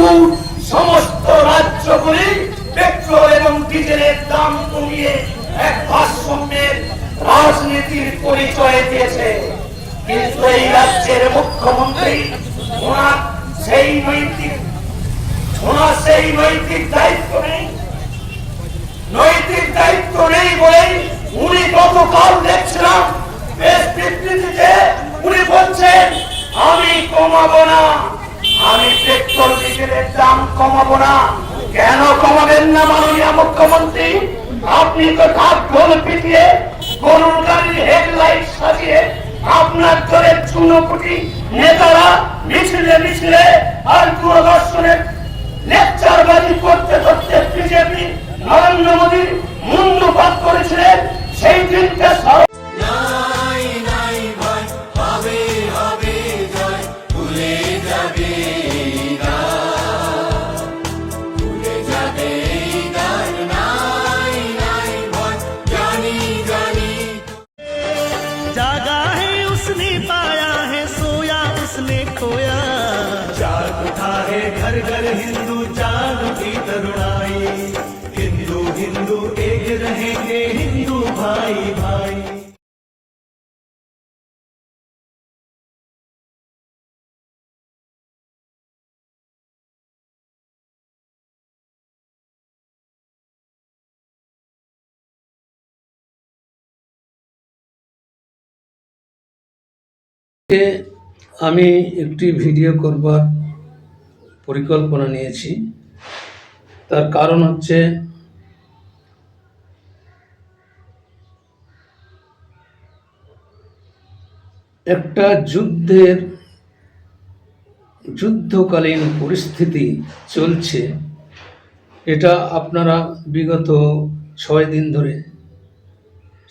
দুধ সমস্ত রাজ্যগুলি পেট্রোল এবং ডিজেলের দাম কমিয়ে এক ভারসাম্যের রাজনীতির পরিচয় দিয়েছে। কিন্তু এই রাজ্যের মুখ্যমন্ত্রী ওনার সেই নৈতিক দায়িত্ব নেই। নৈতিক দায়িত্ব নেই বলেই উনি গতকাল দেখছিলাম প্রেস বিবৃতিতে উনি বলছেন আমি কমাবো না, আমি পেট্রোল ডিজেলের দাম কমাবো না। কেন কমাবেন না মাননীয় মুখ্যমন্ত্রী? আপনি তো ঢাক ঢোল পিটিয়ে গরুর গাড়ির হেডলাইট সাজিয়ে আপনার দলের চুনোপুটি নেতারা মিছিলে আর দূরদর্শনের লেকচারবাজি করতে করতে বিজেপি নরেন্দ্র মোদীর মুন্ডুপাত করেছিলেন। সেই দিনটা जागा है उसने पाया है, सोया उसने खोया। जाग उठा है घर घर हिंदू, जाग की तरुणाई। हिंदू हिंदू एक रहेंगे, हिंदू भाई भाई। আমি একটি ভিডিও করবার পরিকল্পনা নিয়েছি। তার কারণ হচ্ছে একটা যুদ্ধকালীন পরিস্থিতি চলছে। এটা আপনারা বিগত 6 দিন ধরে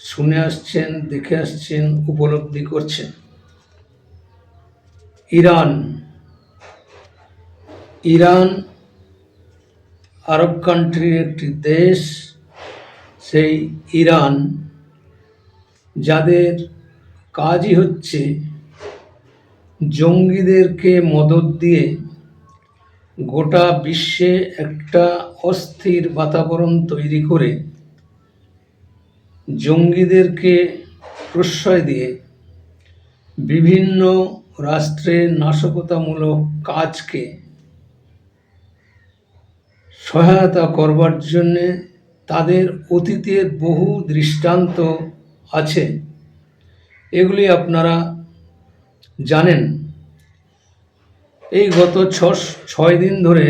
শুনে আসছেন, দেখে আসছেন, উপলব্ধি করছেন। ইরান আরব কান্ট্রির একটি দেশ। সেই ইরান যাদের কাজই হচ্ছে জঙ্গিদেরকে মদদ দিয়ে গোটা বিশ্বে একটা অস্থির বাতাবরণ তৈরি করে জঙ্গিদেরকে প্রশ্রয় দিয়ে বিভিন্ন রাষ্ট্রের নাশকতামূলক কাজকে সহায়তা করবার জন্যে তাদের অতীতের বহু দৃষ্টান্ত আছে। এগুলি আপনারা জানেন। এই গত 6 দিন ধরে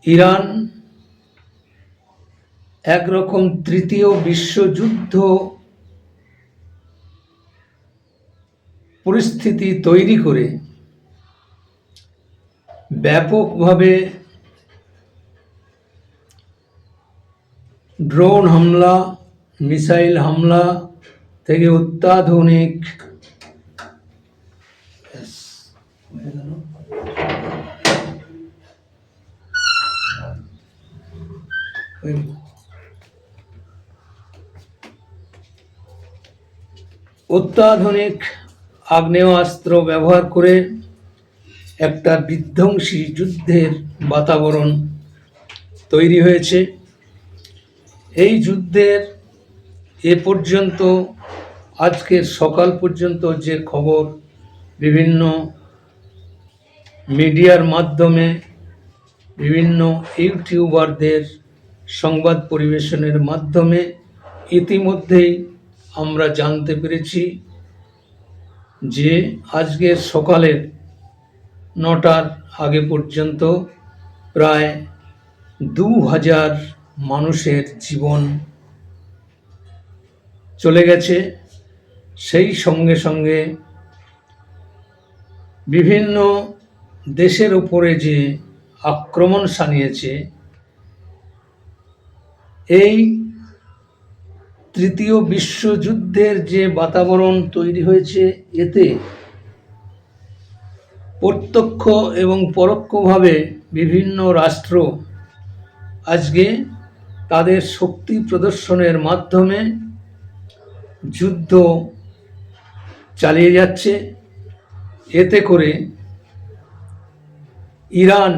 ইরান একরকম তৃতীয় বিশ্বযুদ্ধ পরিস্থিতি তৈরি করে ব্যাপকভাবে ড্রোন হামলা, মিসাইল হামলা থেকে অত্যাধুনিক আগ্নেয়াস্ত্র ব্যবহার করে একটা বিধ্বংসী যুদ্ধের বাতাবরণ তৈরি হয়েছে। এই যুদ্ধের এ পর্যন্ত আজকের সকাল পর্যন্ত যে খবর বিভিন্ন মিডিয়ার মাধ্যমে, বিভিন্ন ইউটিউবারদের সংবাদ পরিবেশনের মাধ্যমে ইতিমধ্যেই আমরা জানতে পেরেছি যে আজকের সকালের 9টার আগে পর্যন্ত প্রায় 2000 মানুষের জীবন চলে গেছে। সেই সঙ্গে সঙ্গে বিভিন্ন দেশের উপরে যে আক্রমণ শানিয়েছে, এই তৃতীয় বিশ্বযুদ্ধের যে বাতাবরণ তৈরি হয়েছে, এতে প্রত্যক্ষ এবং পরোক্ষভাবে বিভিন্ন রাষ্ট্র আজকে তাদের শক্তি প্রদর্শনের মাধ্যমে যুদ্ধ চালিয়ে যাচ্ছে। এতে করে ইরান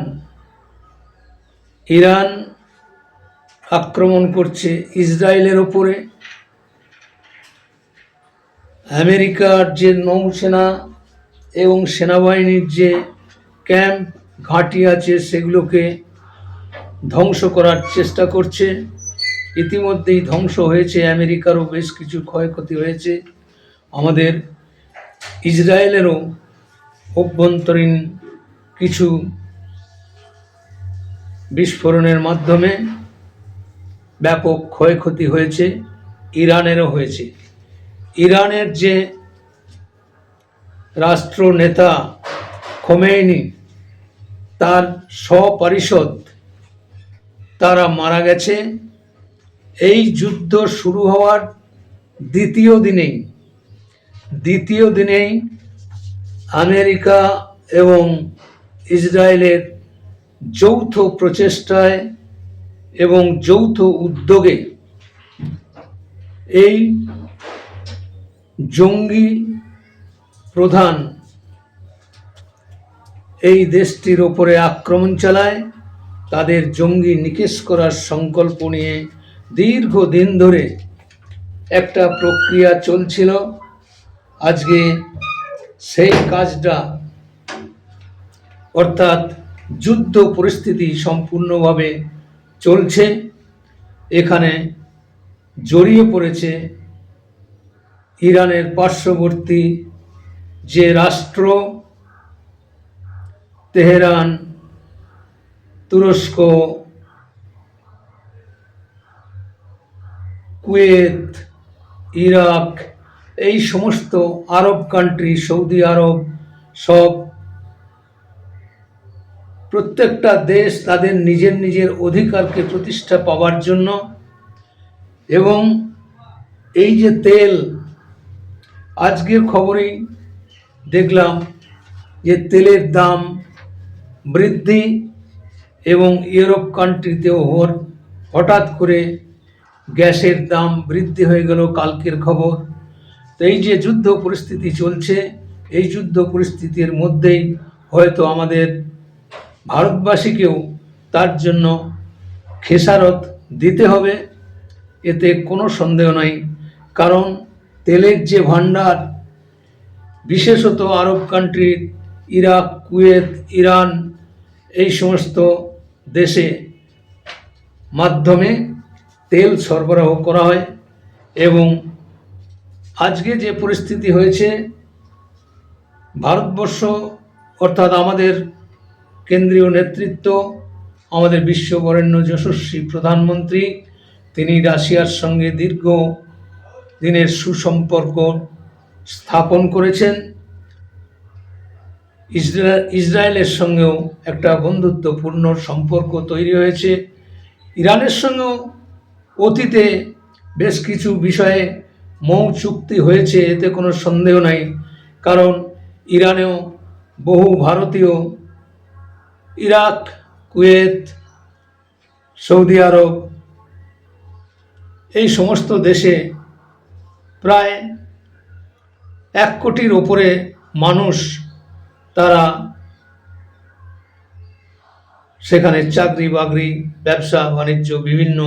আক্রমণ করছে ইসরায়েলের ওপরে। আমেরিকার যে নৌসেনা এবং সেনাবাহিনীর যে ক্যাম্প ঘাঁটি আছে সেগুলোকে ধ্বংস করার চেষ্টা করছে। ইতিমধ্যেই ধ্বংস হয়েছে, আমেরিকারও বেশ কিছু ক্ষয়ক্ষতি হয়েছে। আমাদের ইসরায়েলেরও অভ্যন্তরীণ কিছু বিস্ফোরণের মাধ্যমে ব্যাপক ক্ষয়ক্ষতি হয়েছে, ইরানেরও হয়েছে। ইরানের যে রাষ্ট্রনেতা খোমেনি, তার সপরিষদ তারা মারা গেছে। এই যুদ্ধ শুরু হওয়ার দ্বিতীয় দিনেই আমেরিকা এবং ইসরায়েলের যৌথ প্রচেষ্টায় এবং যৌথ উদ্যোগে এই জঙ্গি প্রধান এই দেশটির ওপরে আক্রমণ চালায়। তাদের জঙ্গি নিকেশ করার সংকল্প নিয়ে দীর্ঘদিন ধরে একটা প্রক্রিয়া চলছিল। আজকে সেই কাজটা, অর্থাৎ যুদ্ধ পরিস্থিতি সম্পূর্ণভাবে চলছে। এখানে জড়িয়ে পড়েছে ইরানের পার্শ্ববর্তী যে রাষ্ট্র তেহরান, তুরস্ক, কুয়েত, ইরাক, এই সমস্ত আরব কান্ট্রি, সৌদি আরব, সব প্রত্যেকটা দেশ তাদের নিজের নিজের অধিকারকে প্রতিষ্ঠা পাওয়ার জন্য, এবং এই যে তেল, আজকের খবরেই দেখলাম যে তেলের দাম বৃদ্ধি এবং ইউরোপ কান্ট্রিতেও হঠাৎ করে গ্যাসের দাম বৃদ্ধি হয়ে গেল, কালকের খবর। তো এই যে যুদ্ধ পরিস্থিতি চলছে, এই যুদ্ধ পরিস্থিতির মধ্যেই হয়তো আমাদের ভারতবাসীকেও তার জন্য খেসারত দিতে হবে, এতে কোনো সন্দেহ নাই। কারণ তেলের যে ভান্ডার, বিশেষত আরব কান্ট্রির ইরাক, কুয়েত, ইরান, এই সমস্ত দেশে মাধ্যমে তেল সরবরাহ করা হয়। এবং আজকে যে পরিস্থিতি হয়েছে, ভারতবর্ষ অর্থাৎ আমাদের কেন্দ্রীয় নেতৃত্ব, আমাদের বিশ্ববরেণ্য যশস্বী প্রধানমন্ত্রী, তিনি রাশিয়ার সঙ্গে দীর্ঘ দিনের সুসম্পর্ক স্থাপন করেছেন। ইসরায়েলের সঙ্গেও একটা বন্ধুত্বপূর্ণ সম্পর্ক তৈরি হয়েছে। ইরানের সঙ্গেও অতীতে বেশ কিছু বিষয়ে মৌ চুক্তি হয়েছে, এতে কোনো সন্দেহ নাই। কারণ ইরানেও বহু ভারতীয় ইরাক, কুয়েত, সৌদি আরব, এই সমস্ত দেশে প্রায় 1 কোটির ওপরে মানুষ, তারা সেখানে চাকরি বাকরি, ব্যবসা বাণিজ্য, বিভিন্ন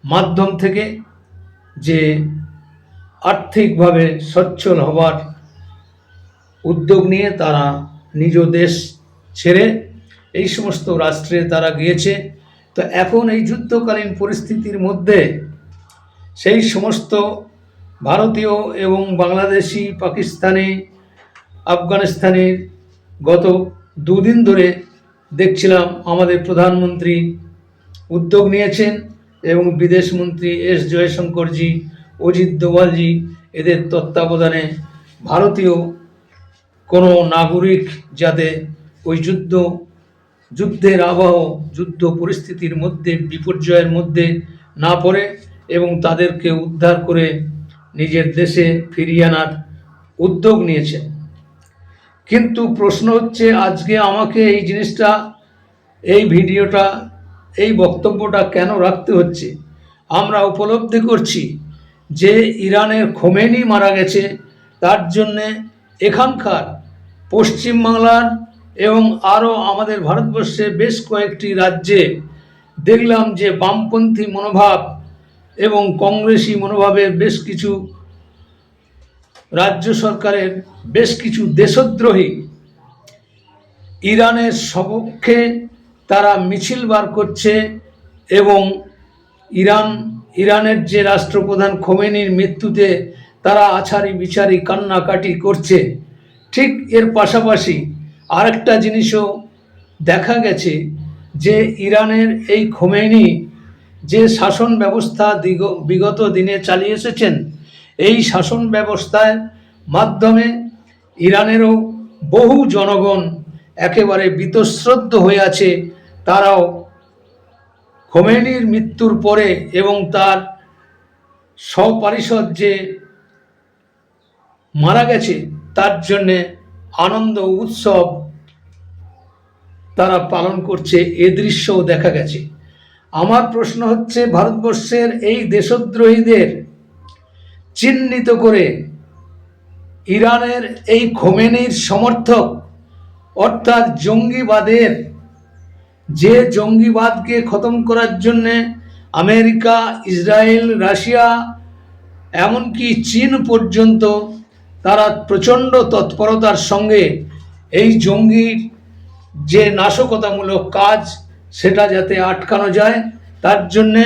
মাধ্যম থেকে যে আর্থিকভাবে সচ্ছল হবার উদ্যোগ নিয়ে তারা নিজ দেশ ছেড়ে এই সমস্ত রাষ্ট্রে তারা গিয়েছে। তো এখন এই যুদ্ধকালীন পরিস্থিতির মধ্যে সেই সমস্ত ভারতীয় এবং বাংলাদেশি, পাকিস্তানি, আফগানিস্তানের গত 2 দিন ধরে দেখছিলাম আমাদের প্রধানমন্ত্রী উদ্যোগ নিয়েছেন এবং বিদেশমন্ত্রী এস জয়শঙ্করজি, অজিত দোভালজি, এদের তত্ত্বাবধানে ভারতীয় কোনো নাগরিক যাতে ওই যুদ্ধের আবহ, যুদ্ধ পরিস্থিতির মধ্যে, বিপর্যয়ের মধ্যে না পড়ে এবং তাদেরকে উদ্ধার করে নিজের দেশে ফিরিয়ে আনার উদ্যোগ নিয়েছেন। কিন্তু প্রশ্ন হচ্ছে, আজকে আমাকে এই জিনিসটা, এই ভিডিওটা, এই বক্তব্যটা কেন রাখতে হচ্ছে? আমরা উপলব্ধি করছি যে ইরানের খোমেনি মারা গেছে, তার জন্যে এখানকার পশ্চিমবাংলার এবং আরও আমাদের ভারতবর্ষের বেশ কয়েকটি রাজ্যে দেখলাম যে বামপন্থী মনোভাব এবং কংগ্রেসি মনোভাবের বেশ কিছু রাজ্য সরকারের বেশ কিছু দেশদ্রোহী ইরানের সপক্ষে তারা মিছিল বার করছে এবং ইরানের যে রাষ্ট্রপ্রধান খোমেনির মৃত্যুতে তারা আছাড়ি বিচারি কান্নাকাটি করছে। ঠিক এর পাশাপাশি আরেকটা জিনিসও দেখা গেছে যে ইরানের এই খোমেনি যে শাসন ব্যবস্থা বিগত দিনে চালিয়ে এসেছেন, এই শাসন ব্যবস্থার মাধ্যমে ইরানেরও বহু জনগণ একেবারে বীতশ্রদ্ধ হয়ে আছে। তারাও খোমেনির মৃত্যুর পরে এবং তার সপারিষদ যে মারা গেছে তার জন্যে আনন্দ উৎসব তারা পালন করছে, এ দৃশ্যও দেখা গেছে। আমার প্রশ্ন হচ্ছে, ভারতবর্ষের এই দেশদ্রোহীদের চিহ্নিত করে ইরানের এই খোমেনির সমর্থক অর্থাৎ জঙ্গিবাদের, যে জঙ্গিবাদকে খতম করার জন্যে আমেরিকা, ইসরায়েল, রাশিয়া এমনকি চীন পর্যন্ত তারা প্রচণ্ড তৎপরতার সঙ্গে এই জঙ্গির যে নাশকতামূলক কাজ সেটা যাতে আটকানো যায় তার জন্যে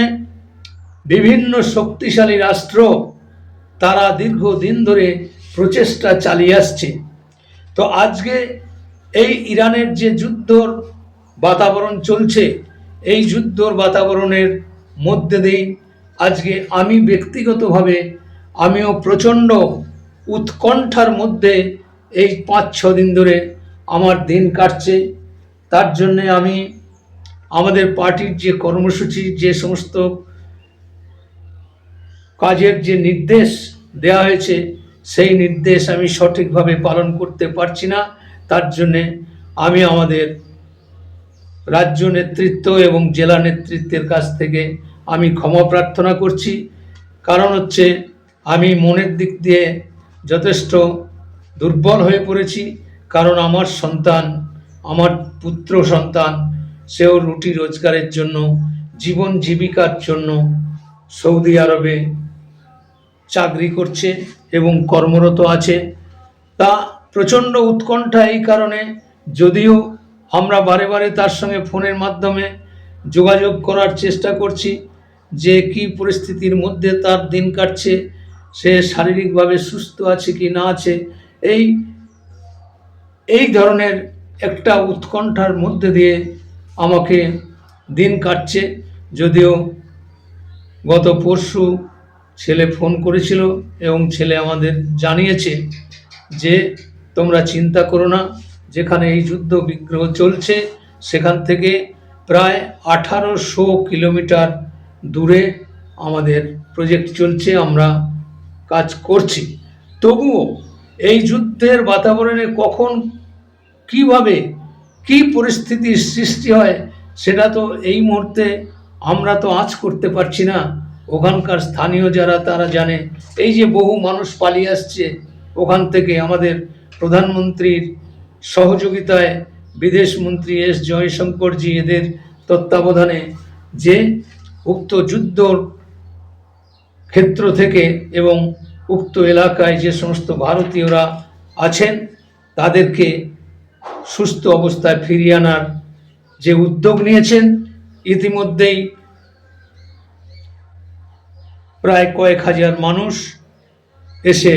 বিভিন্ন শক্তিশালী রাষ্ট্র তারা দীর্ঘদিন ধরে প্রচেষ্টা চালিয়ে আসছে। তো আজকে এই ইরানের যে যুদ্ধর বাতাবরণ চলছে, এই যুদ্ধর বাতাবরণের মধ্যে দিয়ে আজকে আমি ব্যক্তিগতভাবে আমিও প্রচণ্ড উৎকণ্ঠার মধ্যে এই 5-6 দিন ধরে আমার দিন কাটছে। তার জন্যে আমি আমাদের পার্টির যে কর্মসূচি, যে সমস্ত কাজের যে নির্দেশ দেওয়া হয়েছে সেই নির্দেশ আমি সঠিকভাবে পালন করতে পারছি না। তার জন্যে আমি আমাদের রাজ্য নেতৃত্ব এবং জেলা নেতৃত্বের কাছ থেকে আমি ক্ষমা প্রার্থনা করছি। কারণ হচ্ছে আমি মনের দিক দিয়ে যথেষ্ট দুর্বল হয়ে পড়েছি। কারণ আমার সন্তান, আমার পুত্র সন্তান, সেও রুটি রোজগারের জন্য, জীবন জীবিকার জন্য সৌদি আরবে চাকরি করছে এবং কর্মরত আছে। তা প্রচণ্ড উৎকণ্ঠা এই কারণে, যদিও আমরা বারে বারে তার সঙ্গে ফোনের মাধ্যমে যোগাযোগ করার চেষ্টা করছি যে কি পরিস্থিতির মধ্যে তার দিন কাটছে, সে শারীরিকভাবে সুস্থ আছে কি না আছে, এই ধরনের একটা উৎকণ্ঠার মধ্যে দিয়ে আমাকে দিন কাটছে। যদিও গত পরশু ছেলে ফোন করেছিল এবং ছেলে আমাদের জানিয়েছে যে তোমরা চিন্তা করো না, যেখানে এই যুদ্ধ বিগ্রহ চলছে সেখান থেকে প্রায় 1800 কিলোমিটার দূরে আমাদের প্রজেক্ট চলছে, আমরা কাজ করছি। তবুও এই যুদ্ধের বাতাবরণে কখন কিভাবে কি পরিস্থিতির সৃষ্টি হয় সেটা তো এই মুহূর্তে আমরা তো আঁচ করতে পারছি না। ওখানকার স্থানীয় যারা তারা জানে। এই যে বহু মানুষ পালিয়ে আসছে ওখান থেকে, আমাদের প্রধানমন্ত্রীর সহযোগিতায় বিদেশমন্ত্রী এস জয়শঙ্করজি এদের তত্ত্বাবধানে যে উক্ত যুদ্ধর ক্ষেত্র থেকে এবং উক্ত এলাকায় যে সমস্ত ভারতীয়রা আছেন তাদেরকে সুস্থ অবস্থায় ফিরিয়ে আনার যে উদ্যোগ নিয়েছেন, ইতিমধ্যেই প্রায় কয়েক হাজার মানুষ এসে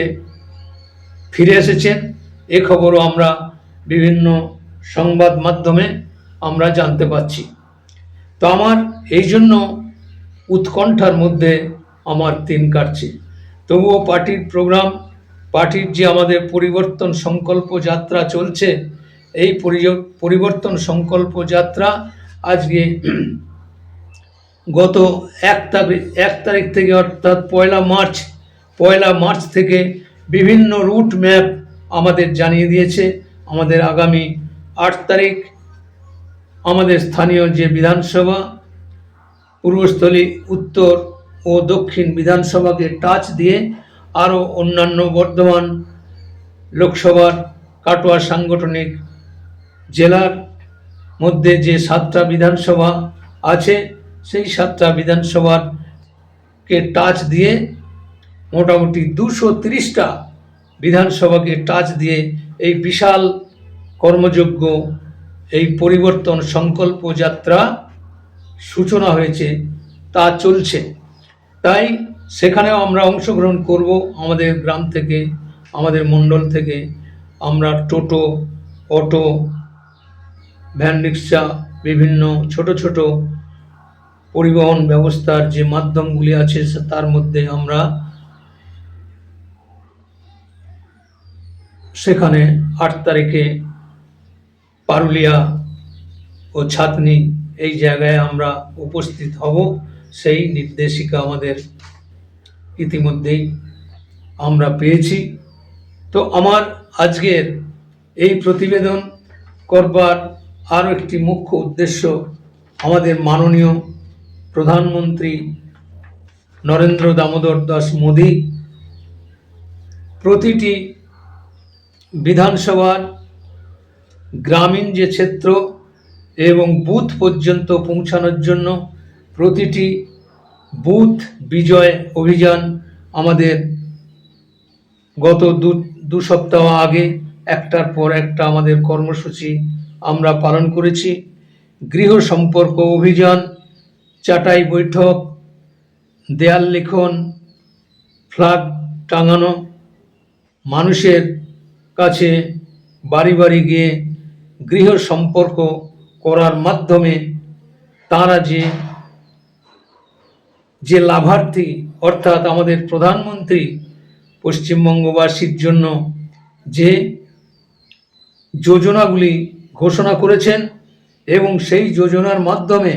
ফিরে এসেছেন। এ খবরও আমরা বিভিন্ন সংবাদ মাধ্যমে আমরা জানতে পাচ্ছি। তো আমার এই জন্য উৎকণ্ঠার মধ্যে আমার দিন কাটছে। তবুও পার্টির প্রোগ্রাম, পার্টির যে আমাদের পরিবর্তন সংকল্প যাত্রা চলছে, এই পরিবর্তন সংকল্প যাত্রা আজকে গত 1 তারিখ থেকে অর্থাৎ পয়লা মার্চ থেকে বিভিন্ন রুট ম্যাপ আমাদের জানিয়ে দিয়েছে। আমাদের আগামী 8 তারিখ আমাদের স্থানীয় যে বিধানসভা, পূর্বস্থলী, উত্তর ও দক্ষিণ বিধানসভাকে টাচ দিয়ে আরও অন্যান্য বর্ধমান লোকসভার কাটোয়া সাংগঠনিক জেলার মধ্যে যে 7টা বিধানসভা আছে সেই 7টা বিধানসভার কে টাচ দিয়ে মোটামুটি 230টা বিধানসভাকে টাচ দিয়ে এই বিশাল কর্মযজ্ঞ, এই পরিবর্তন সংকল্প যাত্রা সূচনা হয়েছে, তা চলছে। তাই সেখানেও আমরা অংশগ্রহণ করব। আমাদের গ্রাম থেকে, আমাদের মণ্ডল থেকে আমরা টোটো, অটো, ভ্যান, রিক্সা, বিভিন্ন ছোট ছোট পরিবহন ব্যবস্থার যে মাধ্যমগুলি আছে তার মধ্যে আমরা সেখানে 8 তারিখে পারুলিয়া ও ছাতনি এই জায়গায় আমরা উপস্থিত হব। সেই নির্দেশিকা আমাদের ইতিমধ্যেই আমরা পেয়েছি। তো আমার আজকের এই প্রতিবেদন করবার আরও একটি মুখ্য উদ্দেশ্য, আমাদের মাননীয় প্রধানমন্ত্রী নরেন্দ্র দামোদর দাস মোদী প্রতিটি বিধানসভার গ্রামীণ যে ক্ষেত্র এবং বুথ পর্যন্ত পৌঁছানোর জন্য প্রতিটি বুথ বিজয় অভিযান আমাদের গত দু সপ্তাহ আগে একটার পর একটা আমাদের কর্মসূচি আমরা পালন করেছি। গৃহ সম্পর্ক অভিযান, চাটাই বৈঠক, দেয়াল লিখন, ফ্ল্যাগ টাঙানো, মানুষের কাছে বাড়ি বাড়ি গিয়ে গৃহ সম্পর্ক করার মাধ্যমে তারা যে লাভার্থী, অর্থাৎ আমাদের প্রধানমন্ত্রী পশ্চিমবঙ্গবাসীর জন্য যে যোজনাগুলি ঘোষণা করেছেন এবং সেই যোজনার মাধ্যমে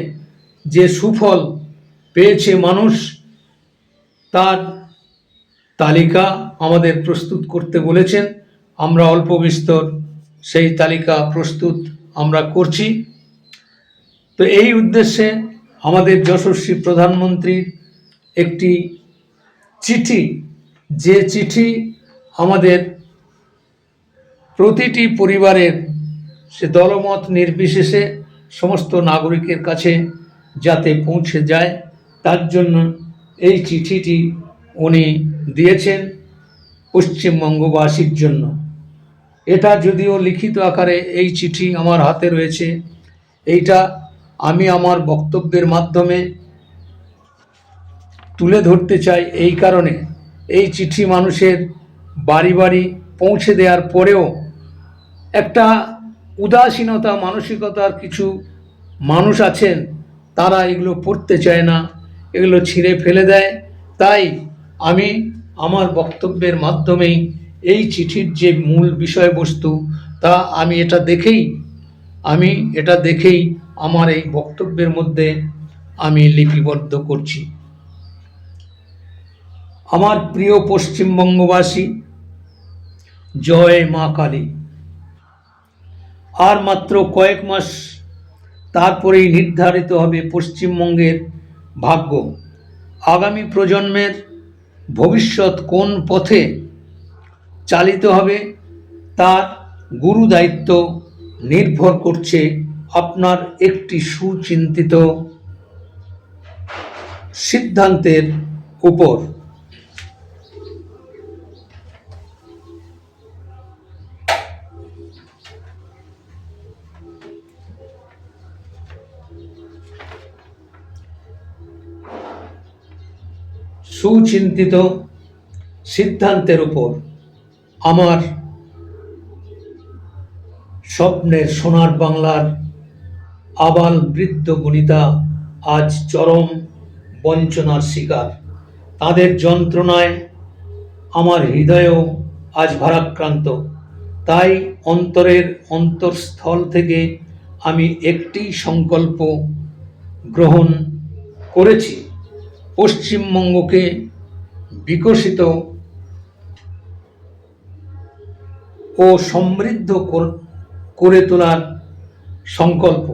যে সুফল পেয়েছে মানুষ, তার তালিকা আমাদের প্রস্তুত করতে বলেছেন। আমরা অল্প বিস্তর সেই তালিকা প্রস্তুত আমরা করছি। তো এই উদ্দেশ্যে আমাদের যশস্বী প্রধানমন্ত্রীর একটি চিঠি, যে চিঠি আমাদের প্রতিটি পরিবারের, সে দলমত নির্বিশেষে সমস্ত নাগরিকের কাছে যাতে পৌঁছে যায়, তার জন্য এই চিঠিটি উনি দিয়েছেন পশ্চিমবঙ্গবাসীর জন্য। এটা যদিও লিখিত আকারে এই চিঠি আমার হাতে রয়েছে, এইটা আমি আমার বক্তব্যের মাধ্যমে তুলে ধরতে চাই। এই কারণে এই চিঠি মানুষের বাড়ি বাড়ি পৌঁছে দেওয়ার পরেও একটা উদাসীনতা মানসিকতার কিছু মানুষ আছেন, তারা এগুলো পড়তে চায় না, এগুলো ছিঁড়ে ফেলে দেয়। তাই আমি আমার বক্তব্যের মাধ্যমেই এই চিঠির যে মূল বিষয়বস্তু, তা আমি এটা দেখেই আমার এই বক্তব্যের মধ্যে আমি লিপিবদ্ধ করছি। আমার প্রিয় পশ্চিমবঙ্গবাসী, জয় মা কালী। আর মাত্র কয়েক মাস, তারপরেই নির্ধারিত হবে পশ্চিমবঙ্গের ভাগ্য। আগামী প্রজন্মের ভবিষ্যৎ কোন পথে চালিত হবে তার গুরু দায়িত্ব নির্ভর করছে আপনার একটি সুচিন্তিত সিদ্ধান্তের উপর। সুচিন্তিত সিদ্ধান্তের উপর আমার স্বপ্নের সোনার বাংলার আবাল বৃদ্ধ বনিতা আজ চরম বঞ্চনার শিকার। তাদের যন্ত্রণায় আমার হৃদয়ও আজ ভারাক্রান্ত। তাই অন্তরের অন্তঃস্থল থেকে আমি একটি সংকল্প গ্রহণ করেছি, পশ্চিমবঙ্গকে বিকশিত ও সমৃদ্ধ করে তোলার সংকল্প।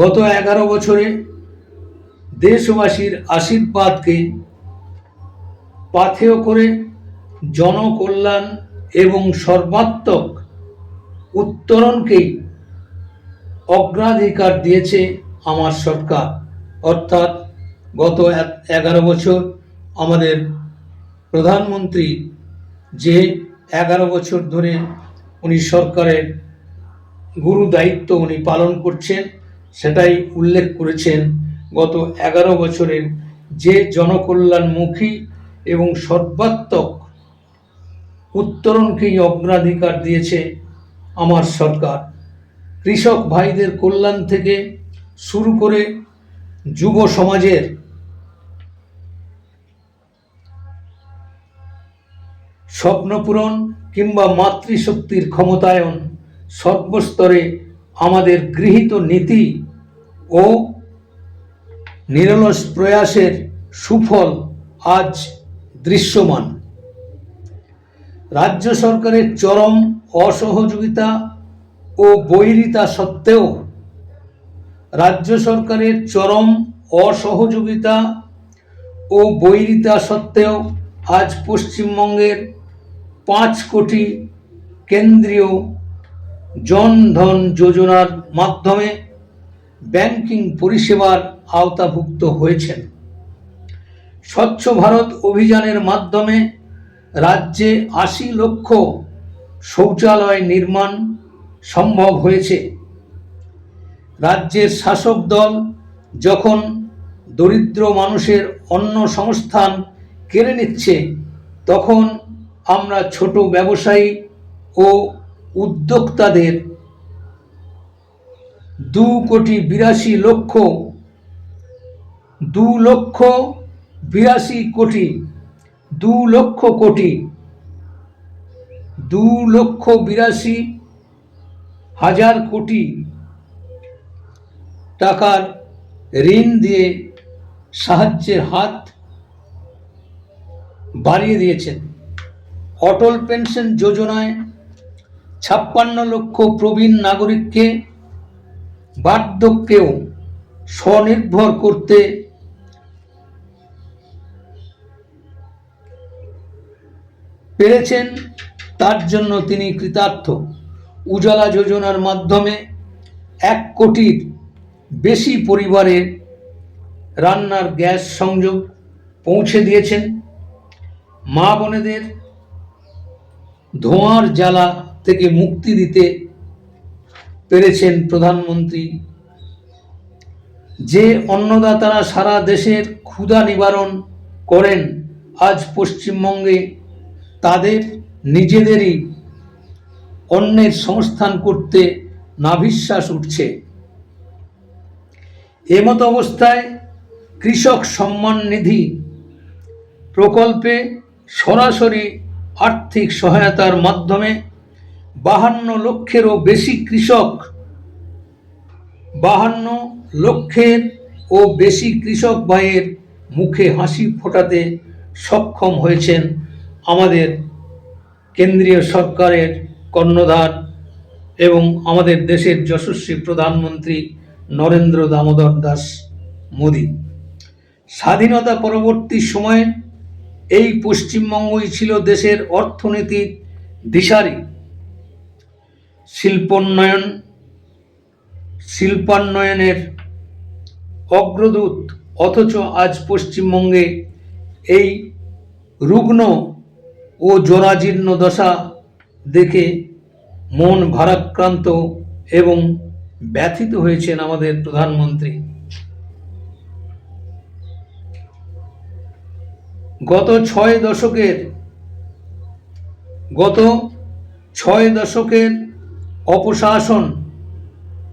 গত 11 বছরে দেশবাসীর আশীর্বাদকে পাথেয় করে জনকল্যাণ এবং সর্বাত্মক উত্তরণকেই অগ্রাধিকার দিয়েছে আমার সরকার। অর্থাৎ গত 11 বছর আমাদের প্রধানমন্ত্রী যে 11 বছর ধরে উনি সরকারের গুরু দায়িত্ব উনি পালন করছেন, সেটাই উল্লেখ করেছেন। গত 11 বছরের যে জনকল্যাণমুখী এবং সর্বাত্মক উত্তরণকেই অগ্রাধিকার দিয়েছে আমার সরকার। কৃষক ভাইদের কল্যাণ থেকে শুরু করে যুব সমাজের স্বপ্নপূরণ কিংবা মাতৃশক্তির ক্ষমতায়ন, সর্বস্তরে আমাদের গৃহীত নীতি ও নিরলস প্রয়াসের সুফল আজ দৃশ্যমান। রাজ্য সরকারের চরম অসহযোগিতা ও বৈরিতা সত্ত্বেও আজ পশ্চিমবঙ্গের 5 কোটি কেন্দ্রীয় জনধন যোজনার মাধ্যমে ব্যাংকিং পরিষেবার আওতাভুক্ত হয়েছেন। স্বচ্ছ ভারত অভিযানের মাধ্যমে রাজ্যে 80 লক্ষ শৌচালয় নির্মাণ সম্ভব হয়েছে। রাজ্যের শাসক দল যখন দরিদ্র মানুষের অন্ন সংস্থান কেড়ে নিচ্ছে, তখন আমরা ছোট ব্যবসায়ী ও উদ্যোক্তাদের 2 কোটি 82 হাজার কোটি টাকার ঋণ দিয়ে সাহায্যের হাত বাড়িয়ে দিয়েছেন। অটল পেনশন যোজনায় 56 লক্ষ প্রবীণ নাগরিককে বার্ধক্যেও স্বনির্ভর করতে পেরেছেন, তার জন্য তিনি কৃতার্থ। উজালা যোজনার মাধ্যমে 1 কোটির বেশি পরিবারের রান্নার গ্যাস সংযোগ পৌঁছে দিয়েছেন। মা বোনেদের ধোঁয়ার জ্বালা থেকে মুক্তি দিতে পেরেছেন প্রধানমন্ত্রী। যে অন্নদাতারা সারা দেশের ক্ষুধা নিবারণ করেন, আজ পশ্চিমবঙ্গে তাদের নিজেদেরই অন্নের সংস্থান করতে নাভিশ্বাস উঠছে। এমত অবস্থায় কৃষক সম্মান নিধি প্রকল্পে সরাসরি আর্থিক সহায়তার মাধ্যমে 52 লক্ষেরও বেশি কৃষক ভাইয়ের মুখে হাসি ফোটাতে সক্ষম হয়েছেন আমাদের কেন্দ্রীয় সরকারের কর্ণধার এবং আমাদের দেশের যশস্বী প্রধানমন্ত্রী নরেন্দ্র দামোদর দাস মোদী। স্বাধীনতা পরবর্তী সময়ে এই পশ্চিমবঙ্গই ছিল দেশের অর্থনীতির দিশারি, শিল্পান্নয়নের অগ্রদূত। অথচ আজ পশ্চিমবঙ্গে এই রুগ্ন ও জরাজীর্ণ দশা দেখে মন ভারাক্রান্ত এবং ব্যথিত হয়েছেন আমাদের প্রধানমন্ত্রী। গত 6 দশকের অপশাসন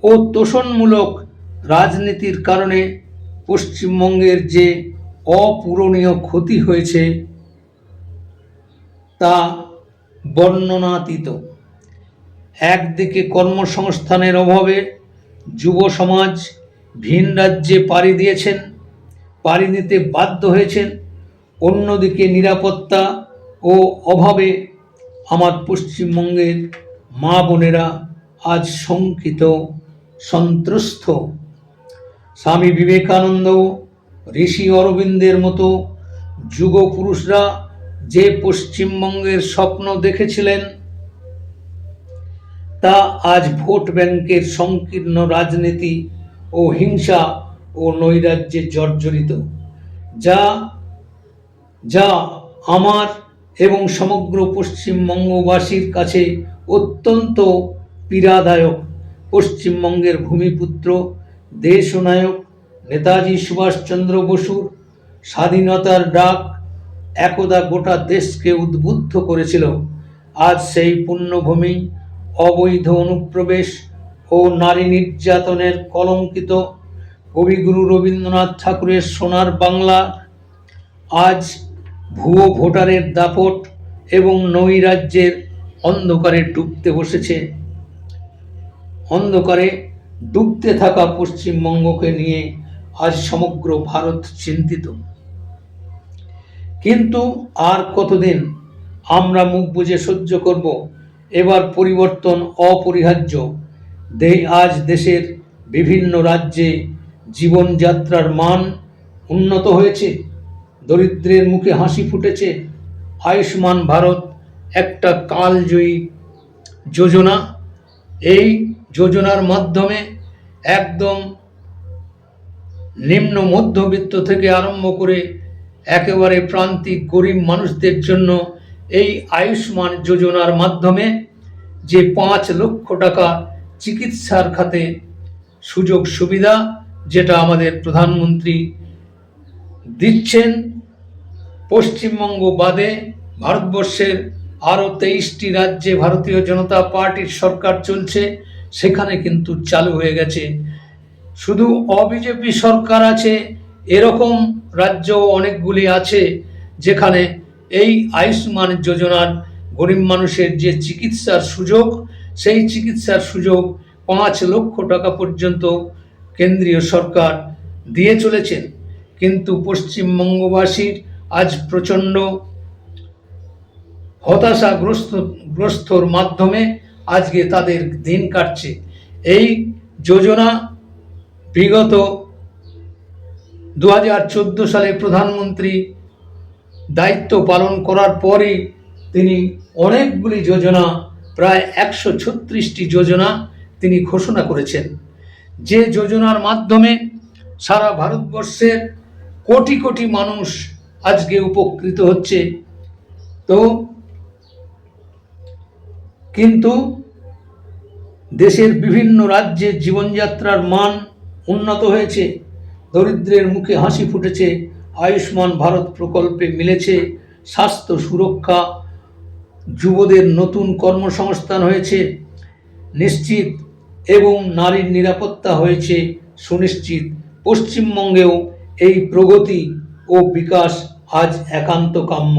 ও তোষণমূলক রাজনীতির কারণে পশ্চিমবঙ্গের যে অপূরণীয় ক্ষতি হয়েছে তা বর্ণনাতীত। একদিকে কর্মসংস্থানের অভাবে যুব সমাজ ভিন রাজ্যে পাড়ি দিতে বাধ্য হয়েছেন, অন্যদিকে নিরাপত্তা ও অভাবে আমার পশ্চিমবঙ্গের মা বোনেরা আজ শঙ্কিত, সন্ত্রস্ত। স্বামী বিবেকানন্দ, ঋষি অরবিন্দের মতো যুগ পুরুষরা যে পশ্চিমবঙ্গের স্বপ্ন দেখেছিলেন তা আজ ভোট ব্যাংকের সংকীর্ণ রাজনীতি ও হিংসা ও নৈরাজ্যে জর্জরিত, যা যা আমার এবং সমগ্র পশ্চিমবঙ্গবাসীর কাছে অত্যন্ত পীড়াদায়ক। পশ্চিমবঙ্গের ভূমিপুত্র দেশনায়ক নেতাজি সুভাষচন্দ্র বসুর স্বাধীনতার ডাক একদা গোটা দেশকে উদ্বুদ্ধ করেছিল। আজ সেই পুণ্যভূমি অবৈধ অনুপ্রবেশ ও নারী নির্যাতনের কলঙ্কিত। কবিগুরু রবীন্দ্রনাথ ঠাকুরের সোনার বাংলা আজ ভুয়ো ভোটারের দাপট এবং নৈরাজ্যের অন্ধকারে ডুবতে থাকা পশ্চিমবঙ্গকে নিয়ে আজ সমগ্র ভারত চিন্তিত। কিন্তু আর কতদিন আমরা মুখ বুজে সহ্য করব? এবার পরিবর্তন অপরিহার্য। আজ দেশের বিভিন্ন রাজ্যে জীবনযাত্রার মান উন্নত হয়েছে, দরিদ্রের মুখে হাসি ফুটেছে। আয়ুষ্মান ভারত একটা কালজয়ী যোজনা। এই যোজনার মাধ্যমে একদম নিম্ন মধ্যবিত্ত থেকে আরম্ভ করে একেবারে প্রান্তিক গরিব মানুষদের জন্য এই আয়ুষ্মান যোজনার মাধ্যমে যে 5 লক্ষ টাকা চিকিৎসার খাতে সুযোগ সুবিধা, যেটা আমাদের প্রধানমন্ত্রী দিচ্ছেন, পশ্চিমবঙ্গ বাদে ভারতবর্ষের আরও 23টি রাজ্যে ভারতীয় জনতা পার্টির সরকার চলছে, সেখানে কিন্তু চালু হয়ে গেছে। শুধু অবিজেপি সরকার আছে এরকম রাজ্য অনেকগুলি আছে যেখানে এই আয়ুষ্মান যোজনার গরিব মানুষের যে চিকিৎসার সুযোগ, সেই চিকিৎসার সুযোগ 5 লক্ষ টাকা পর্যন্ত কেন্দ্রীয় সরকার দিয়ে চলেছেন। কিন্তু পশ্চিমবঙ্গবাসীর আজ প্রচণ্ড হতাশাগ্রস্তর মাধ্যমে আজকে তাদের দিন কাটছে। এই যোজনা বিগত 2014 সালে প্রধানমন্ত্রী দায়িত্ব পালন করার পরে তিনি অনেকগুলি যোজনা, প্রায় 136টি যোজনা তিনি ঘোষণা করেছেন, যে যোজনার মাধ্যমে সারা ভারতবর্ষের কোটি কোটি মানুষ আজকে উপকৃত হচ্ছে। তো কিন্তু দেশের বিভিন্ন রাজ্যে জীবনযাত্রার মান উন্নত হয়েছে, দরিদ্রের মুখে হাসি ফুটেছে। আয়ুষ্মান ভারত প্রকল্পে মিলেছে স্বাস্থ্য সুরক্ষা, যুবদের নতুন কর্মসংস্থান হয়েছে নিশ্চিত এবং নারীর নিরাপত্তা হয়েছে সুনিশ্চিত। পশ্চিমবঙ্গেও এই প্রগতি ও বিকাশ আজ একান্ত কাম্য।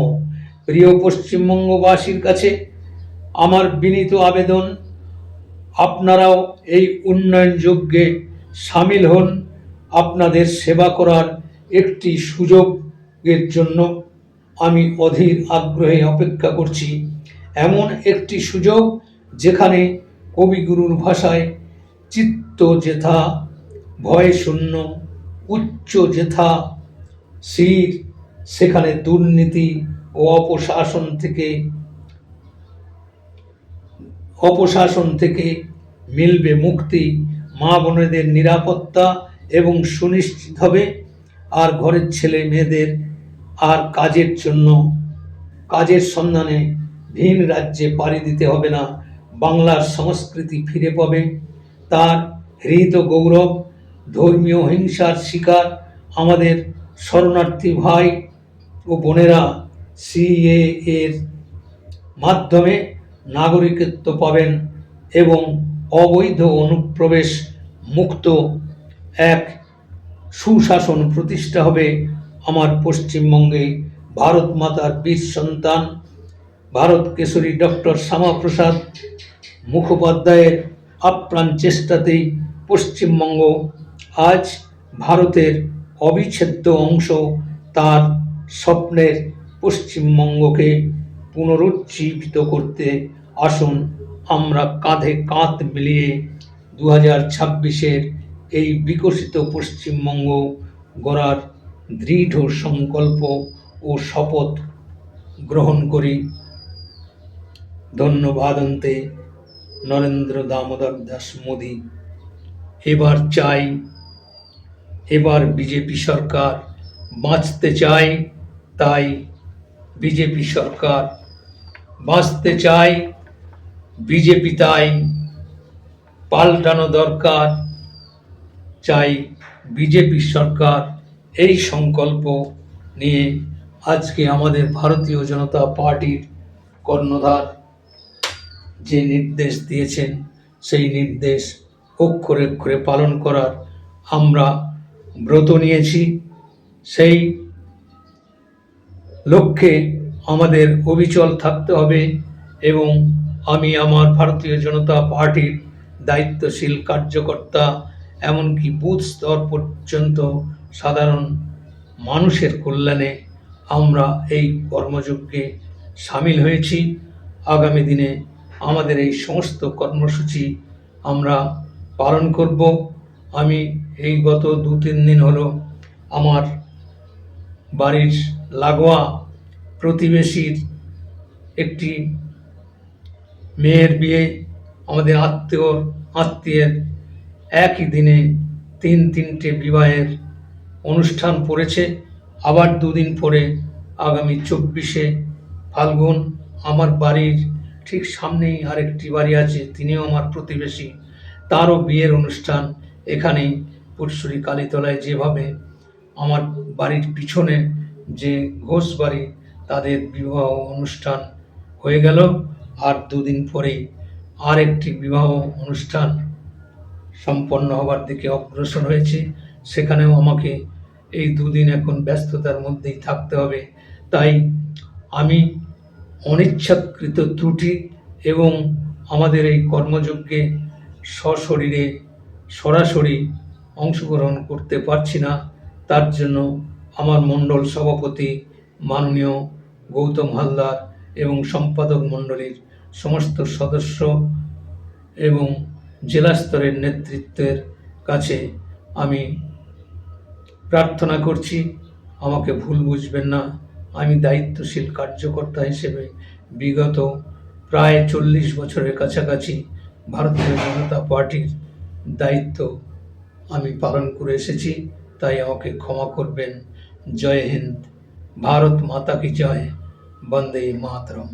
প্রিয় পশ্চিমবঙ্গবাসীর কাছে আমার বিনীত আবেদন, আপনারাও এই উন্নয়ন যজ্ঞে সামিল হন। আপনাদের সেবা করার একটি সুযোগের জন্য আমি অধীর আগ্রহে অপেক্ষা করছি। এমন একটি সুযোগ যেখানে কবিগুরুর ভাষায় চিত্ত যেথা ভয় শূন্য, উচ্চ যেথা শির, সেখানে দুর্নীতি ও অপশাসন থেকে মিলবে মুক্তি। মা বোনেদের নিরাপত্তা এবং সুনিশ্চিত হবে, আর ঘরের ছেলে মেয়েদের আর কাজের সন্ধানে ভিন রাজ্যে পাড়ি দিতে হবে না। বাংলার সংস্কৃতি ফিরে পাবে তার হৃদ গৌরব। ধর্মীয় হিংসার শিকার আমাদের শরণার্থী ভাই ও বোনেরা সিএএ এর মাধ্যমে নাগরিকত্ব পাবেন এবং অবৈধ অনুপ্রবেশ মুক্ত এক সুশাসন প্রতিষ্ঠা হবে আমার পশ্চিমবঙ্গে। ভারত মাতার বীর সন্তান ভারত কেশরী ডক্টর শ্যামাপ্রসাদ মুখোপাধ্যায়ের আপ্রাণ চেষ্টাতেই পশ্চিমবঙ্গ আজ ভারতের অবিচ্ছেদ্য অংশ। তার স্বপ্নের পশ্চিমবঙ্গকে পুনরুজ্জীবিত করতে আসুন আমরা কাঁধে কাঁধ মিলিয়ে 2026-এর এই বিকশিত পশ্চিমবঙ্গ গড়ার দৃঢ় সংকল্প ও শপথ গ্রহণ করি। ধন্যবাদন্তে নরেন্দ্র দামোদর দাস মোদী। এবার বিজেপি সরকার বাঁচতে চাই, তাই বিজেপি সরকার বাঁচতে চাই, বিজেপি তাই পাল্টানো দরকার, চাই বিজেপি সরকার। এই সংকল্প নিয়ে আজকে আমাদের ভারতীয় জনতা পার্টির কর্ণধার যে নির্দেশ দিয়েছেন, সেই নির্দেশ অক্ষরে অক্ষরে পালন করার আমরা ব্রত নিয়েছি। সেই লক্ষ্যে আমাদের অবিচল থাকতে হবে এবং আমি আমার ভারতীয় জনতা পার্টির দায়িত্বশীল কার্যকর্তা, এমনকি বুথ স্তর পর্যন্ত সাধারণ মানুষের কল্যাণে আমরা এই কর্মযজ্ঞে সামিল হয়েছি। আগামী দিনে আমাদের এই সমস্ত কর্মসূচি আমরা পালন করব। আমি এই গত 2-3 দিন হলো আমার বাড়ির লাগোয়া প্রতিবেশীর একটি মেয়ের বিয়ে, আমাদের আত্মীয়ের একই দিনে 3-3টে বিবাহের অনুষ্ঠান পড়েছে। আবার 2 দিন পরে আগামী 24শে ফাল্গুন আমার বাড়ির ঠিক সামনেই আরেকটি বাড়ি আছে, তিনিও আমার প্রতিবেশী, তারও বিয়ের অনুষ্ঠান এখানেই পুরসুরি কালীতলায়। যেভাবে আমার বাড়ির পিছনে যে ঘোষ বাড়ি, তাদের বিবাহ অনুষ্ঠান হয়ে গেল, আর 2 দিন পরেই আর একটি বিবাহ অনুষ্ঠান সম্পন্ন হবার দিকে অগ্রসর হয়েছে। সেখানেও আমাকে এই 2 দিন এখন ব্যস্ততার মধ্যেই থাকতে হবে। তাই আমি অনিচ্ছাকৃত ত্রুটি এবং আমাদের এই কর্মযজ্ঞে সশরীরে সরাসরি অংশগ্রহণ করতে পারছি না। তার জন্য আমার মণ্ডল সভাপতি মাননীয় গৌতম হালদার এবং সম্পাদক মণ্ডলীর সমস্ত সদস্য এবং জেলা স্তরের নেতৃত্বের কাছে আমি প্রার্থনা করছি, আমাকে ভুল বুঝবেন না। আমি দায়িত্বশীল কার্যকর্তা হিসেবে বিগত প্রায় 40 বছরের কাছাকাছি ভারতীয় জনতা পার্টির দায়িত্ব আমি পালন করে এসেছি, তাই আমাকে ক্ষমা করবেন। জয় হিন্দ, ভারত মাতা কি জয়, বন্দে মাতরম।